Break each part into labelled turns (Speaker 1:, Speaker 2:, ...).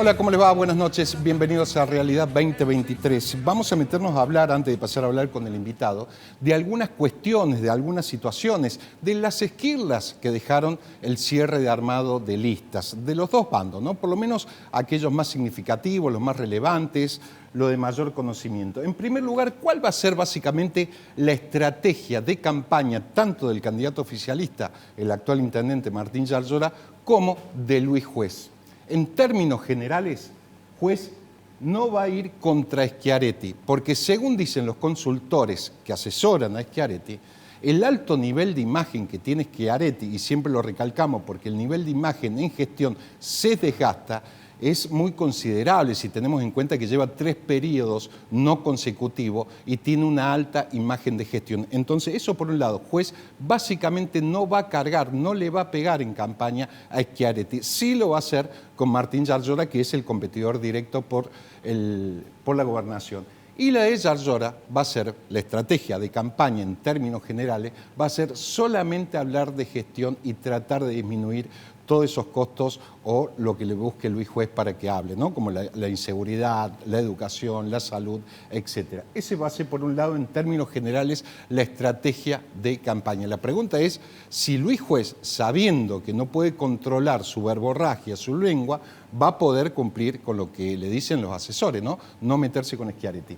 Speaker 1: Hola, ¿cómo les va? Buenas noches, bienvenidos a Realidad 2023. Vamos a meternos a hablar, antes de pasar a hablar con el invitado, de algunas cuestiones, de algunas situaciones, de las esquirlas que dejaron el cierre de armado de listas, de los dos bandos, ¿no? Por lo menos aquellos más significativos, los más relevantes, lo de mayor conocimiento. En primer lugar, ¿cuál va a ser básicamente la estrategia de campaña tanto del candidato oficialista, el actual intendente Martín Yarlora, como de Luis Juez? En términos generales, Juez no va a ir contra Schiaretti, porque según dicen los consultores que asesoran a Schiaretti, el alto nivel de imagen que tiene Schiaretti, y siempre lo recalcamos porque el nivel de imagen en gestión se desgasta, es muy considerable si tenemos en cuenta que lleva 3 periodos no consecutivos y tiene una alta imagen de gestión. Entonces, eso por un lado, Juez básicamente no va a cargar, no le va a pegar en campaña a Schiaretti. Sí lo va a hacer con Martín Yarlora, que es el competidor directo por la gobernación. Y la de Yarlora va a ser, la estrategia de campaña en términos generales, va a ser solamente hablar de gestión y tratar de disminuir todos esos costos o lo que le busque Luis Juez para que hable, ¿no? Como la inseguridad, la educación, la salud, etc. Ese va a ser, por un lado, en términos generales, la estrategia de campaña. La pregunta es si Luis Juez, sabiendo que no puede controlar su verborragia, su lengua, va a poder cumplir con lo que le dicen los asesores, ¿no? No meterse con Schiaretti.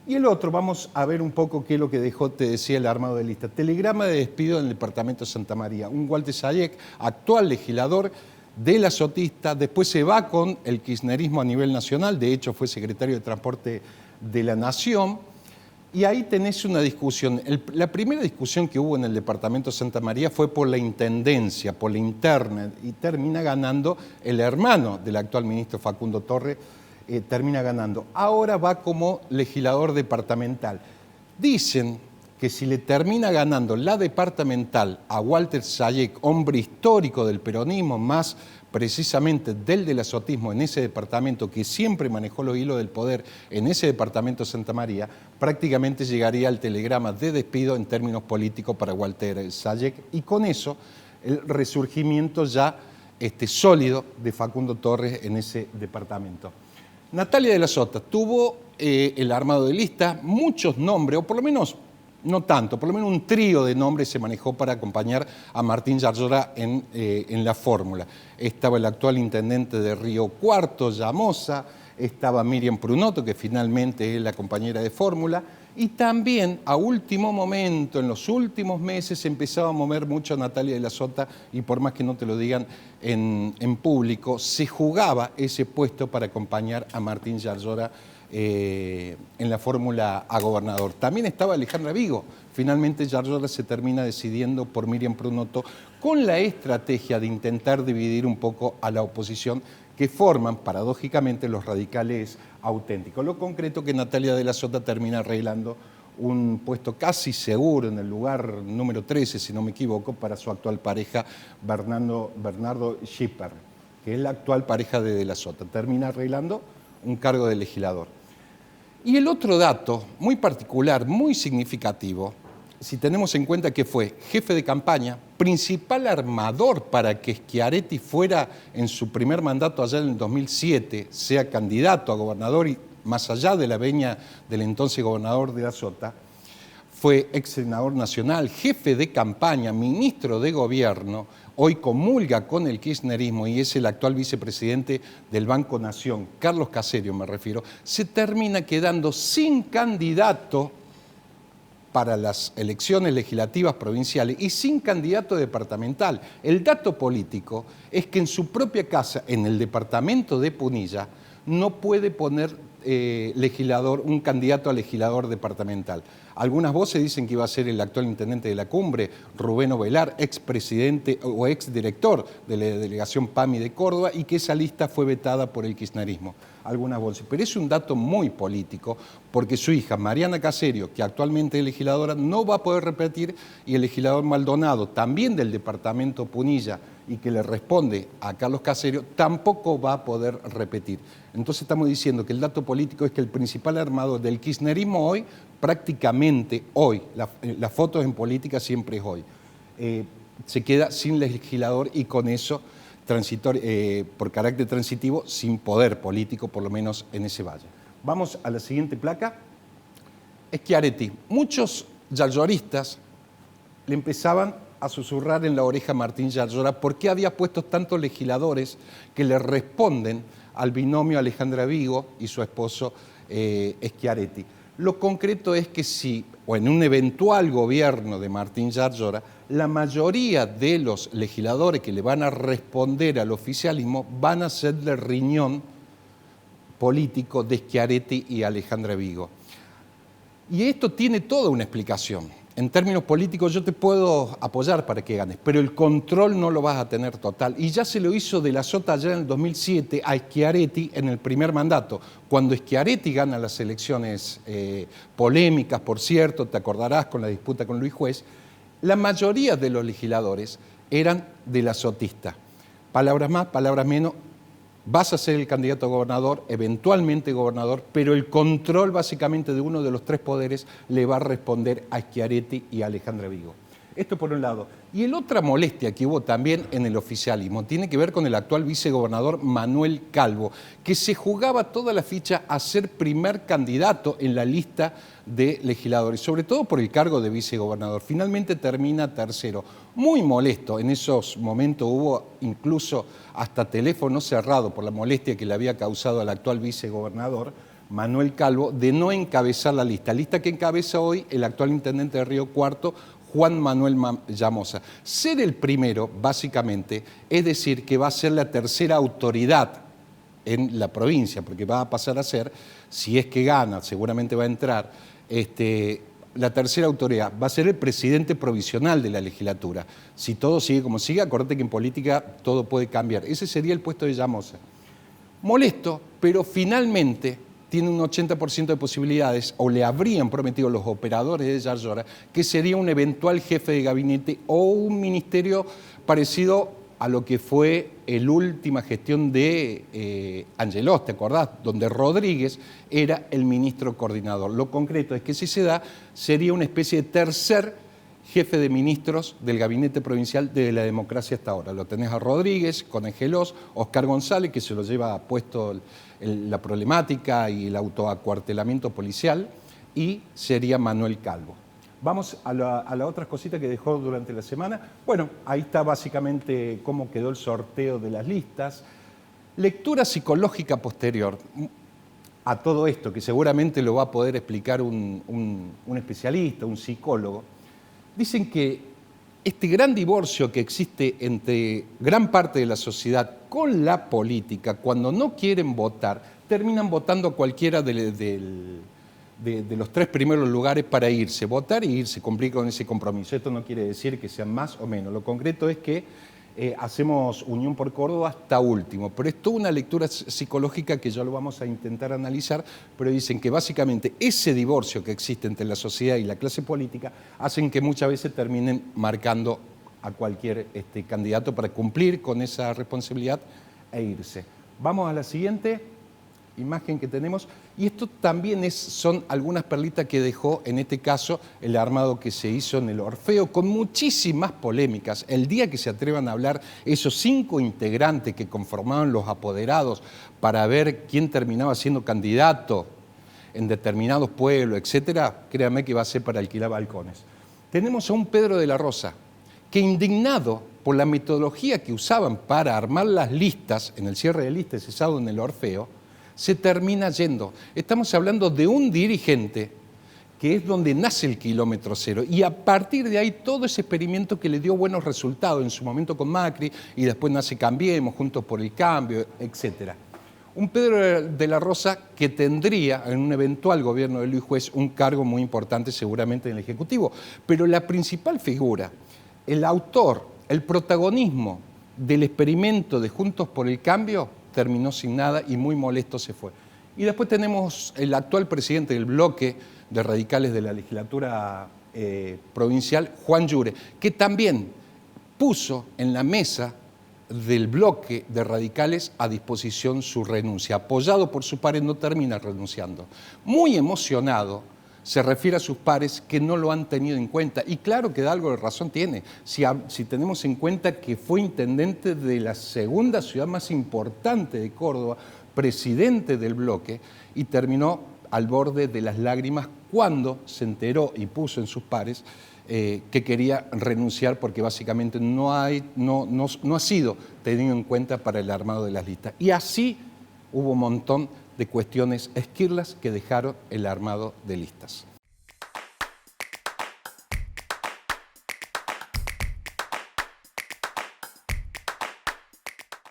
Speaker 1: Y el otro, vamos a ver un poco qué es lo que dejó, te decía, el armado de lista. Telegrama de despido en el departamento de Santa María. Un Walter Sayek, actual legislador de la Sotista, después se va con el kirchnerismo a nivel nacional, de hecho fue secretario de Transporte de la Nación, y ahí tenés una discusión. La primera discusión que hubo en el departamento de Santa María fue por la intendencia, por la interna, y termina ganando el hermano del actual ministro Facundo Torre, termina ganando. Ahora va como legislador departamental. Dicen que si le termina ganando la departamental a Walter Sayek, hombre histórico del peronismo, más precisamente del delazotismo en ese departamento, que siempre manejó los hilos del poder en ese departamento de Santa María, prácticamente llegaría al telegrama de despido en términos políticos para Walter Sayek, y con eso el resurgimiento ya sólido de Facundo Torres en ese departamento. Natalia de la Sota tuvo el armado de lista, muchos nombres, o por lo menos, no tanto, por lo menos un trío de nombres se manejó para acompañar a Martín Yarlora en la fórmula. Estaba el actual intendente de Río Cuarto, Llamosa, estaba Miriam Prunoto, que finalmente es la compañera de fórmula, y también a último momento, en los últimos meses, empezaba a mover mucho a Natalia de la Sota, y por más que no te lo digan en público, se jugaba ese puesto para acompañar a Martín Yarlora en la fórmula a gobernador. También estaba Alejandra Vigo. Finalmente Yarlora se termina decidiendo por Miriam Prunoto con la estrategia de intentar dividir un poco a la oposición que forman, paradójicamente, los radicales auténticos. Lo concreto que Natalia de la Sota termina arreglando un puesto casi seguro en el lugar número 13, si no me equivoco, para su actual pareja, Bernardo Schipper, que es la actual pareja de la Sota. Termina arreglando un cargo de legislador. Y el otro dato muy particular, muy significativo, si tenemos en cuenta que fue jefe de campaña, principal armador para que Schiaretti fuera en su primer mandato allá en el 2007, sea candidato a gobernador y más allá de la veña del entonces gobernador de la Sota, fue ex senador nacional, jefe de campaña, ministro de gobierno, hoy comulga con el kirchnerismo y es el actual vicepresidente del Banco Nación, Carlos Caserio me refiero, se termina quedando sin candidato para las elecciones legislativas provinciales y sin candidato departamental. El dato político es que en su propia casa, en el departamento de Punilla, no puede poner un candidato a legislador departamental. Algunas voces dicen que iba a ser el actual intendente de la Cumbre, Rubén Ovelar, expresidente o exdirector de la delegación PAMI de Córdoba, y que esa lista fue vetada por el kirchnerismo. Algunas voces. Pero es un dato muy político, porque su hija, Mariana Caserio, que actualmente es legisladora, no va a poder repetir, y el legislador Maldonado, también del departamento Punilla, y que le responde a Carlos Caserio, tampoco va a poder repetir. Entonces estamos diciendo que el dato político es que el principal armador del kirchnerismo hoy, prácticamente hoy, las fotos en política siempre es hoy, se queda sin legislador y con eso por carácter transitivo, sin poder político, por lo menos en ese valle. Vamos a la siguiente placa. Schiaretti. Muchos yalloristas le empezaban a susurrar en la oreja a Martín Yallora por qué había puesto tantos legisladores que le responden al binomio Alejandra Vigo y su esposo Schiaretti. Lo concreto es que si, o en un eventual gobierno de Martín Yallora, la mayoría de los legisladores que le van a responder al oficialismo van a ser del riñón político de Schiaretti y Alejandra Vigo. Y esto tiene toda una explicación. En términos políticos yo te puedo apoyar para que ganes, pero el control no lo vas a tener total. Y ya se lo hizo de la Sota ya en el 2007 a Schiaretti en el primer mandato. Cuando Schiaretti gana las elecciones polémicas, por cierto, te acordarás con la disputa con Luis Juez, la mayoría de los legisladores eran de la sotista. Palabras más, palabras menos. Vas a ser el candidato a gobernador, eventualmente gobernador, pero el control básicamente de uno de los tres poderes le va a responder a Schiaretti y a Alejandra Vigo. Esto por un lado. Y la otra molestia que hubo también en el oficialismo tiene que ver con el actual vicegobernador Manuel Calvo, que se jugaba toda la ficha a ser primer candidato en la lista de legisladores, sobre todo por el cargo de vicegobernador. Finalmente termina tercero. Muy molesto, en esos momentos hubo incluso hasta teléfono cerrado por la molestia que le había causado al actual vicegobernador Manuel Calvo de no encabezar la lista que encabeza hoy el actual intendente de Río Cuarto, Juan Manuel Llamosa. Ser el primero, básicamente, es decir, que va a ser la tercera autoridad en la provincia, porque va a pasar a ser, si es que gana, seguramente va a entrar, la tercera autoridad, va a ser el presidente provisional de la legislatura. Si todo sigue como sigue, acuérdate que en política todo puede cambiar. Ese sería el puesto de Llamosa. Molesto, pero finalmente tiene un 80% de posibilidades, o le habrían prometido los operadores de Yallora, que sería un eventual jefe de gabinete o un ministerio parecido a lo que fue la última gestión de Angelos, ¿te acordás? Donde Rodríguez era el ministro coordinador. Lo concreto es que si se da, sería una especie de tercer jefe de ministros del gabinete provincial de la democracia hasta ahora. Lo tenés a Rodríguez, con Angelos, Oscar González, que se lo lleva puesto la problemática y el autoacuartelamiento policial, y sería Manuel Calvo. Vamos a la otra cosita que dejó durante la semana. Bueno, ahí está básicamente cómo quedó el sorteo de las listas. Lectura psicológica posterior a todo esto, que seguramente lo va a poder explicar un especialista, un psicólogo. Dicen que este gran divorcio que existe entre gran parte de la sociedad con la política, cuando no quieren votar, terminan votando a cualquiera de los tres primeros lugares para irse, votar e irse, cumplir con ese compromiso. Esto no quiere decir que sean más o menos. Lo concreto es que hacemos Unión por Córdoba hasta último, pero es toda una lectura psicológica que ya lo vamos a intentar analizar, pero dicen que básicamente ese divorcio que existe entre la sociedad y la clase política hacen que muchas veces terminen marcando a cualquier candidato para cumplir con esa responsabilidad e irse. Vamos a la siguiente imagen que tenemos, y esto también son algunas perlitas que dejó en este caso el armado que se hizo en el Orfeo, con muchísimas polémicas. El día que se atrevan a hablar esos 5 integrantes que conformaban los apoderados para ver quién terminaba siendo candidato en determinados pueblos, etcétera, créanme que va a ser para alquilar balcones. Tenemos a un Pedro de la Rosa que, indignado por la metodología que usaban para armar las listas en el cierre de listas ese sábado en el Orfeo, se termina yendo. Estamos hablando de un dirigente que es donde nace el kilómetro cero, y a partir de ahí todo ese experimento que le dio buenos resultados en su momento con Macri, y después nace Cambiemos, Juntos por el Cambio, etc. Un Pedro de la Rosa que tendría en un eventual gobierno de Luis Juez un cargo muy importante seguramente en el Ejecutivo, pero la principal figura, el autor, el protagonismo del experimento de Juntos por el Cambio, terminó sin nada y muy molesto se fue. Y después tenemos el actual presidente del bloque de radicales de la legislatura provincial, Juan Llure, que también puso en la mesa del bloque de radicales a disposición su renuncia. Apoyado por su pares, no termina renunciando. Muy emocionado se refiere a sus pares que no lo han tenido en cuenta. Y claro que algo de razón tiene. Si tenemos en cuenta que fue intendente de la segunda ciudad más importante de Córdoba, presidente del bloque, y terminó al borde de las lágrimas cuando se enteró y puso en sus pares que quería renunciar porque básicamente no ha sido tenido en cuenta para el armado de las listas. Y así hubo un montón de cuestiones esquirlas que dejaron el armado de listas.